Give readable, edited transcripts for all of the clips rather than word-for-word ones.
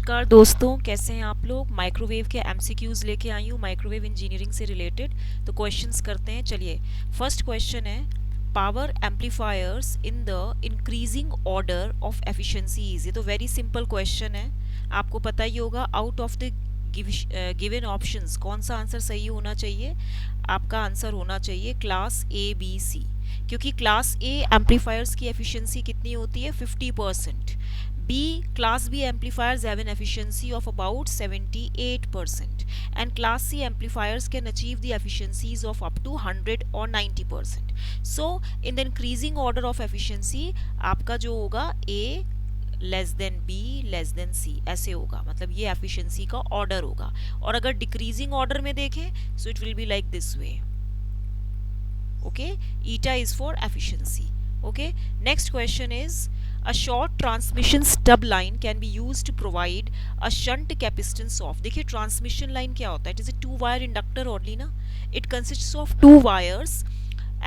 नमस्कार दोस्तों, कैसे हैं आप लोग। माइक्रोवेव के एमसीक्यूज लेके आई हूँ माइक्रोवेव इंजीनियरिंग से रिलेटेड। तो क्वेश्चंस करते हैं। चलिए, फर्स्ट क्वेश्चन है power amplifiers in the increasing order of efficiencies. ये तो वेरी सिंपल क्वेश्चन है, आपको पता ही होगा। Out of the given options कौन सा आंसर सही होना चाहिए। आपका आंसर होना चाहिए क्लास ए बी सी, क्योंकि क्लास ए एम्पलीफायर्स की एफिशिएंसी कितनी होती है 50%। B class B amplifiers have an efficiency of about 78% and class C amplifiers can achieve the efficiencies of up to 100 or 90%. So in the increasing order of efficiency आपका जो होगा A less than B less than C ऐसे होगा, मतलब ये efficiency का order होगा। और अगर डिक्रीजिंग ऑर्डर में देखें so it will be like this way. Okay, eta is for efficiency. Okay, next question is a short transmission stub line can be used to provide a shunt capacitance of। देखिए transmission line क्या होता है, it is a 2 wire inductor only ना। It consists of 2 wires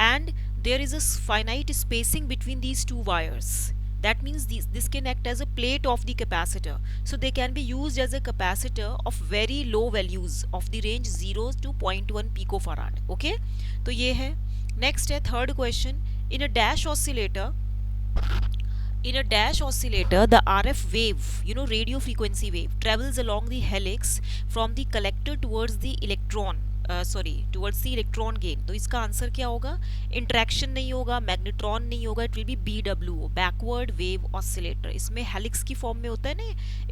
and there is a finite spacing between these 2 wires. That means this can act as a plate of the capacitor, so they can be used as a capacitor of very low values of the range 0 to 0.1 picofarad. Okay, तो ये है। Next है third question. In a dash oscillator the RF wave, radio frequency wave, travels along the helix from the collector towards the electron gain। तो इसका answer क्या होगा। Interaction नहीं होगा, मैग्नेट्रॉन नहीं होगा, it will be BWO, backward wave oscillator. इसमें helix की फॉर्म में होता है ना,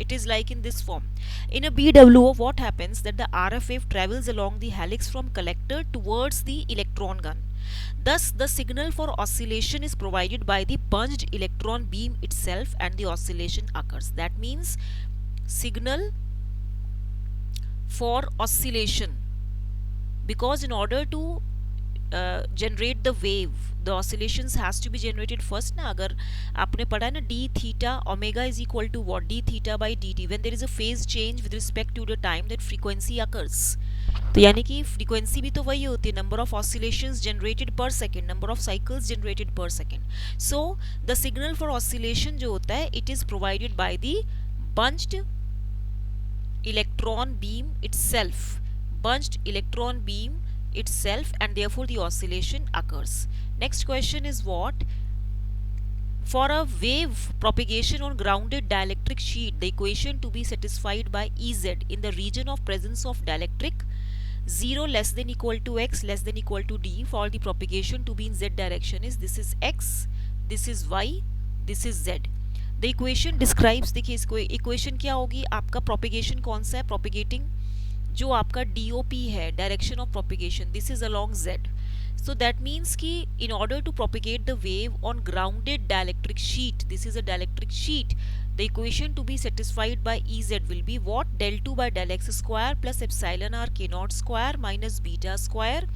it is like in this form. In a BWO what happens that the RF wave travels along the helix from collector towards the electron gun। Thus, the signal for oscillation is provided by the bunched electron beam itself and the oscillation occurs. That means signal for oscillation, because in order to generate the wave the oscillations has to be generated first ना। अगर आपने पढ़ा है ना d theta omega is equal to what, d theta by dt, when there is a phase change with respect to the time that frequency occurs। तो यानी कि frequency भी तो वही होती है, number of oscillations generated per second, number of cycles generated per second. So the signal for oscillation जो होता है it is provided by the bunched electron beam itself and therefore the oscillation occurs. Next question is what? For a wave propagation on grounded dielectric sheet, the equation to be satisfied by Ez in the region of presence of dielectric 0 less than equal to x less than equal to d for the propagation to be in z direction is, this is x, this is y, this is z। The equation describes, देखिए इसको equation क्या होगी आपका, propagation कौन सा है, propagating जो आपका DOP है, direction of propagation, this is along z। So that means कि in order to propagate the wave on grounded dielectric sheet, this is a dielectric sheet, the equation to be satisfied by Ez will be what, del 2 by del x square plus epsilon r k naught square minus beta square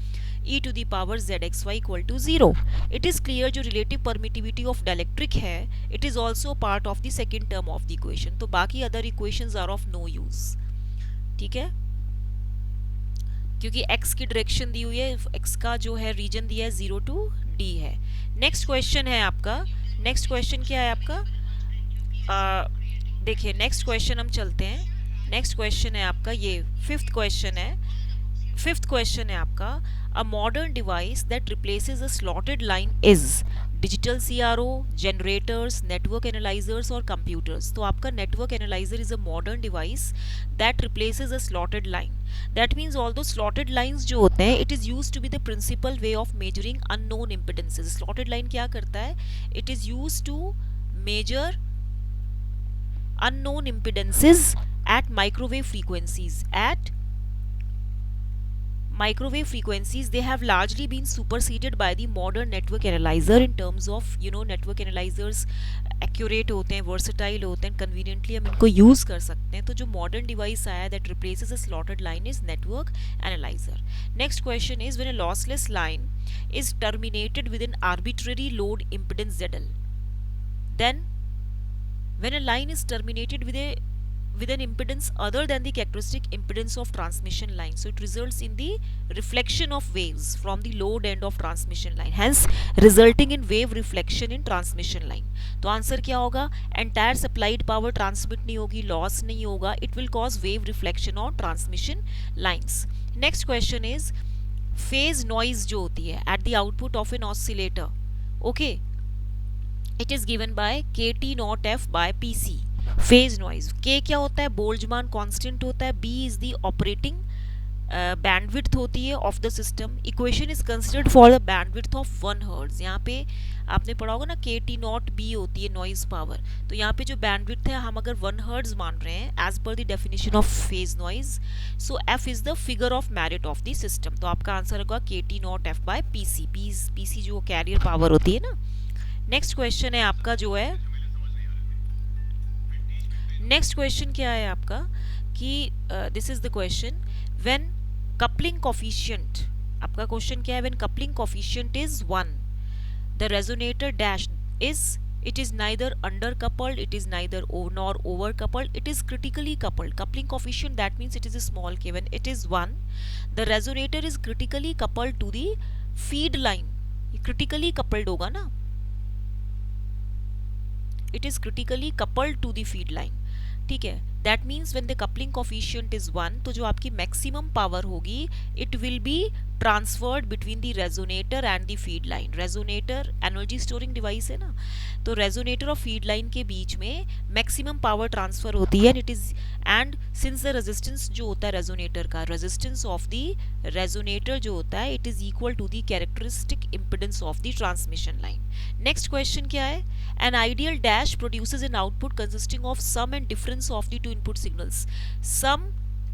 e to the power zxy equal to 0। It is clear जो relative permittivity of dielectric है it is also part of the second term of the equation। तो बाकी other equations are of no use, ठीक है, क्योंकि x की direction दी हुई है, x का जो है रीजन दिया है 0 टू d है। नेक्स्ट क्वेश्चन है आपका, नेक्स्ट क्वेश्चन क्या है आपका, देखिए नेक्स्ट क्वेश्चन हम चलते हैं। नेक्स्ट क्वेश्चन है आपका ये फिफ्थ क्वेश्चन है आपका। A modern device that replaces a slotted line is digital CRO, generators, network analyzers और computers। तो आपका network analyzer is a modern device that replaces a slotted line। That means all those slotted lines जो होते हैं it is used to be the principal way of measuring unknown impedances। slotted line क्या करता है, it is used to measure unknown impedances at microwave frequencies। Microwave frequencies they have largely been superseded by the modern network analyzer in terms of network analyzers accurate होते हैं, versatile होते हैं, conveniently हम इनको use कर सकते हैं। तो जो modern device आया that replaces a slotted line is network analyzer। Next question is when a lossless line is terminated with an arbitrary load impedance ZL, then when a line is terminated with a with an impedance other than the characteristic impedance of transmission line, so it results in the reflection of waves from the load end of transmission line, hence resulting in wave reflection in transmission line. तो answer क्या होगा, entire supplied power transmit नहीं होगी, loss नहीं होगा, it will cause wave reflection on transmission lines. Next question is phase noise जो होती है at the output of an oscillator, okay, it is given by kt naught f by pc. Phase noise, k क्या होता है, Boltzmann constant होता है, b is the operating bandwidth होती है of the system. Equation is considered for the bandwidth of 1 hertz. यहाँ पे आपने पढ़ा होगा ना kt नॉट b होती है नॉइज पावर, तो यहाँ पे जो बैंडविड्थ है हम अगर 1 हर्ट्ज मान रहे हैं as per the definition of phase noise, so f is the figure of merit of the system. तो आपका आंसर होगा kt naught f by pc. pc जो कैरियर पावर होती है ना. नेक्स्ट क्वेश्चन है आपका जो है, नेक्स्ट क्वेश्चन क्या है आपका कि this is the question when coupling coefficient, आपका क्वेश्चन क्या है, when coupling coefficient is 1 the resonator dash is, it is neither under coupled, it is neither nor over coupled, it is critically coupled. Coupling coefficient, that means it is a small k. When it is 1 the resonator is critically coupled to the feed line. critically coupled होगा ना, it is critically coupled to the feed line, ठीक है. That means when the coupling coefficient is 1, तो जो आपकी maximum power होगी it will be transferred between the resonator and the feed line. Resonator energy storing device है ना, तो resonator और फीड लाइन के बीच में मैक्सिमम पावर ट्रांसफर होती है. It is and since the resistance जो होता है रेजोनेटर का, रेजिस्टेंस ऑफ द रेजोनेटर जो होता है it is equal to the characteristic impedance of the transmission line. Next question क्या है, an ideal dash produces an output consisting of sum and difference of the two input signals. Sum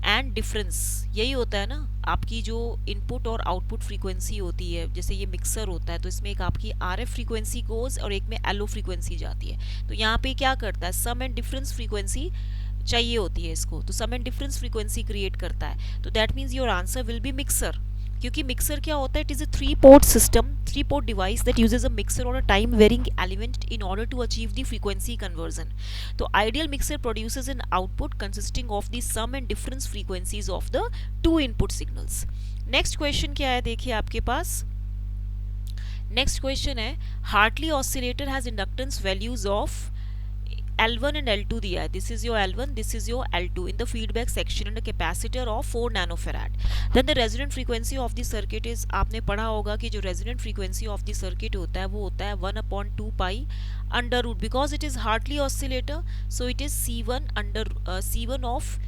and difference यही होता है ना, आपकी जो input और output frequency होती है, जैसे ये मिक्सर होता है तो इसमें एक आपकी RF फ्रीक्वेंसी गोज और एक में LO फ्रीक्वेंसी जाती है. तो यहाँ पे क्या करता है, सम एंड डिफरेंस फ्रीक्वेंसी चाहिए होती है इसको, तो sum and difference frequency create करता है. तो that means your answer will be mixer, क्योंकि मिक्सर क्या होता है, it is a 3-port system, 3-port device that uses a mixer और a time varying element in order to achieve the frequency conversion. तो ideal mixer produces an output consisting of the sum and difference frequencies of the 2 input signals. Next question क्या है, देखिए आपके पास next question है, Hartley oscillator has inductance values of L1 and L2 दिया है. This is your L1, this is your L2 in the feedback section and capacitor of 4 nanofarad. Then the resonant frequency of the circuit is, आपने पढ़ा होगा कि जो resonant frequency of the circuit होता है वो होता है 1/2 pi under root, because it is Hartley oscillator so it is C1 of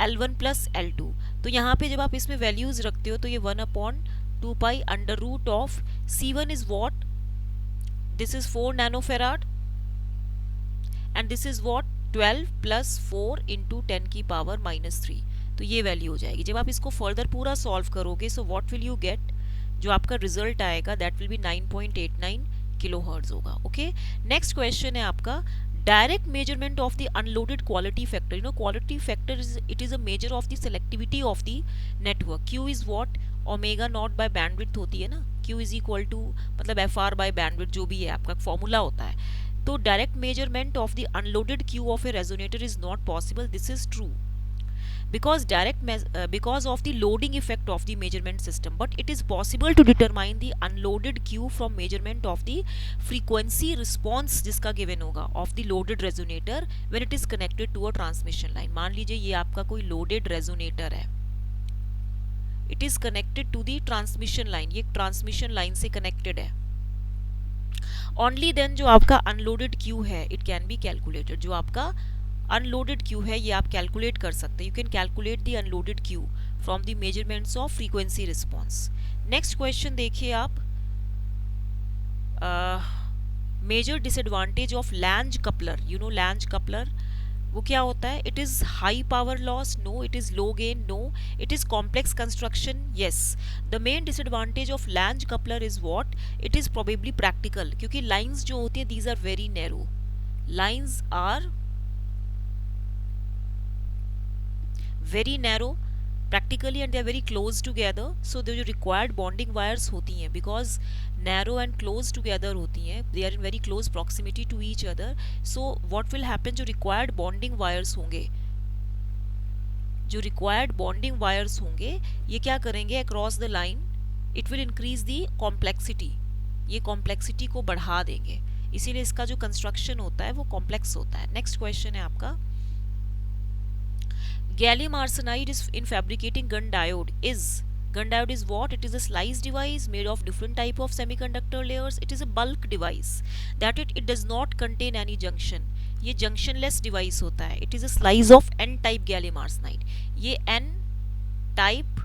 L1 plus L2. तो यहाँ पे जब आप इसमें वैल्यूज रखते हो तो ये 1/2 pi under root of C1 is what, this is 4 nanofarad and this is what 12 plus 4 into 10 की पावर -3. तो ये वैल्यू हो जाएगी. जब आप इसको फर्दर पूरा सॉल्व करोगे so what will you get, जो आपका रिजल्ट आएगा दैट विल बी 9.89 किलोहर्ट्ज होगा. ओके, नेक्स्ट क्वेश्चन है आपका, direct measurement of the unloaded quality factor. You know quality factor it is a measure of the selectivity of the network. Q is what, omega naught by bandwidth होती है ना, Q is equal to मतलब FR by bandwidth जो भी है आपका formula होता है. तो direct measurement of the unloaded Q of A resonator is not possible. This is true because of the loading effect of the measurement system, but it is possible to determine the unloaded Q from measurement of the frequency response जिसका given होगा of the loaded resonator when it is connected to a transmission line. मान लीजिए ये आपका कोई loaded resonator है, it is connected to the transmission line, ये transmission line से connected है. Only then जो आपका unloaded Q है it can be calculated. जो आपका अनलोडेड Q है ये आप कैलकुलेट कर सकते हैं. You can calculate the unloaded Q from the measurements of frequency response. Next question देखिए आप, major disadvantage of Lange coupler. You know Lange coupler वो क्या होता है, it is high power loss, no. It is low gain, no. It is complex construction, yes. The main disadvantage of Lange coupler is what, it is probably practical, क्योंकि lines जो होती है these are very narrow. Lines are very narrow practically and they are very close together, so the जो required bonding wires होती हैं because narrow and close together होती हैं, they are in very close proximity to each other, so what will happen, जो required bonding wires होंगे, जो required bonding wires होंगे ये क्या करेंगे, across the line it will increase the complexity, ये complexity को बढ़ा देंगे, इसीलिए इसका जो construction होता है वो complex होता है. Next question है आपका, gallium arsenide is in fabricating gun diode is what? It is a slice device made of different type of semiconductor layers. It is a bulk device that it does not contain any junction. ये junctionless device होता है. It is a slice of n type gallium arsenide. ये n type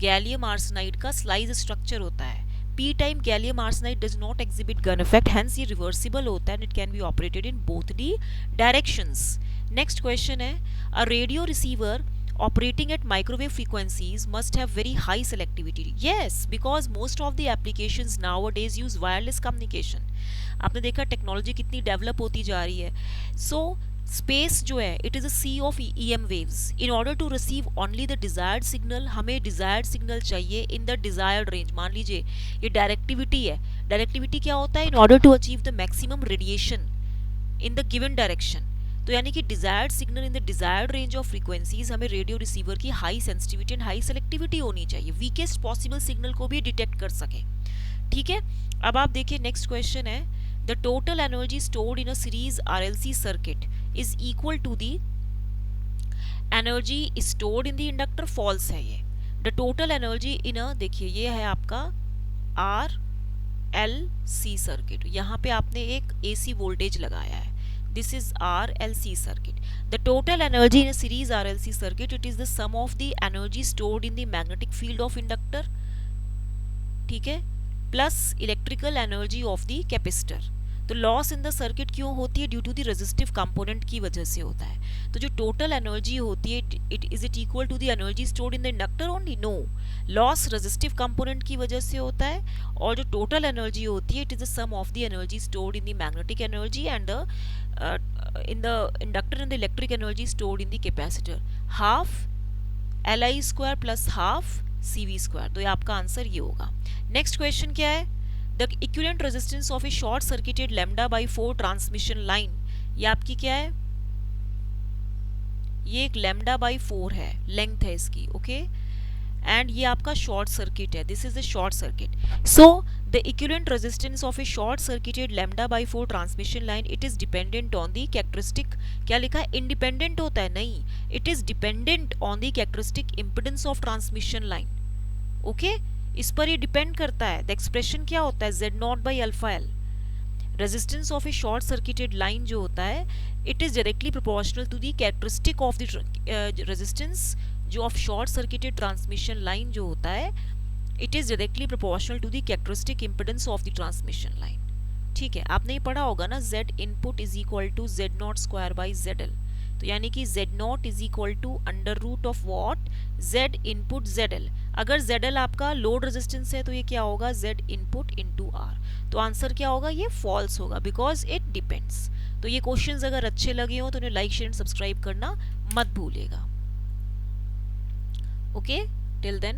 gallium arsenide का slice structure होता है. P type gallium arsenide does not exhibit gun effect, hence ये reversible होता है and it can be operated in both the directions. Next question है, a radio receiver operating at microwave frequencies must have very high selectivity. Yes, because most of the applications nowadays use wireless communication. आपने देखा technology कितनी develop होती जा रही है. सो space जो है it is a sea of EM waves. In order to receive only the desired signal, हमें डिजायर्ड सिग्नल चाहिए इन द डिजायर्ड रेंज. मान लीजिए ये डायरेक्टिविटी है. डायरेक्टिविटी क्या होता है, in order to achieve the maximum radiation in the given direction. तो यानी कि desired signal in the desired range of frequencies, हमें रेडियो रिसीवर की high sensitivity and high selectivity होनी चाहिए, वीकेस्ट पॉसिबल सिग्नल को भी डिटेक्ट कर सके. ठीक है, अब आप देखिए नेक्स्ट क्वेश्चन है, the total energy stored in a series RLC circuit is equal to the energy stored in the inductor. False है ये. The total energy in a, देखिए ये है आपका RLC सर्किट, यहाँ पे आपने एक AC वोल्टेज लगाया है. This is RLC circuit. The total energy in a series RLC circuit, it is the sum of the energy stored in the magnetic field of inductor, ठीक है, plus electrical energy of the capacitor. तो loss in the circuit क्यों होती है, due to the resistive component की वजह से होता है. तो जो टोटल एनर्जी होती है it equal to the energy stored in the inductor only? No, loss resistive component की वजह से होता है, और जो टोटल एनर्जी होती है it is the sum of the energy stored in the magnetic energy and in the inductor and the electric energy stored in the capacitor. Half Li square plus half CV square. तो ये आपका answer ये होगा. Next question क्या है, the equivalent resistance of a short circuited λ/4 transmission line. ये आपकी क्या है, ये एक λ/4 है, लेंथ है इसकी. ओके, एंड ये आपका शॉर्ट सर्किट है. This is the short circuit. So the equivalent resistance of a short circuited λ/4 transmission line, it is dependent on the characteristic. क्या लिखा है, इंडिपेंडेंट होता है? नहीं, it is dependent on the characteristic impedance of transmission line. Okay, इस पर ये depend करता है. द एक्सप्रेशन क्या होता है, Z0/αL. Resistance of a short circuited line जो होता है it is directly proportional to the characteristic of the resistance जो of short circuited transmission line जो होता है, it is directly proportional to the characteristic impedance of the transmission line. ठीक है, आपने ये पढ़ा होगा ना, Z input is equal to Z0² तो यानी कि Z0 is equal to √of what, Z input ZL. अगर ZL आपका लोड रेजिस्टेंस है तो ये क्या होगा, Z इनपुट इंटू R. तो आंसर क्या होगा, ये फॉल्स होगा, बिकॉज इट डिपेंड्स. तो ये क्वेश्चंस अगर अच्छे लगे हो तो उन्हें लाइक शेयर एंड सब्सक्राइब करना मत भूलेगा. Okay, till then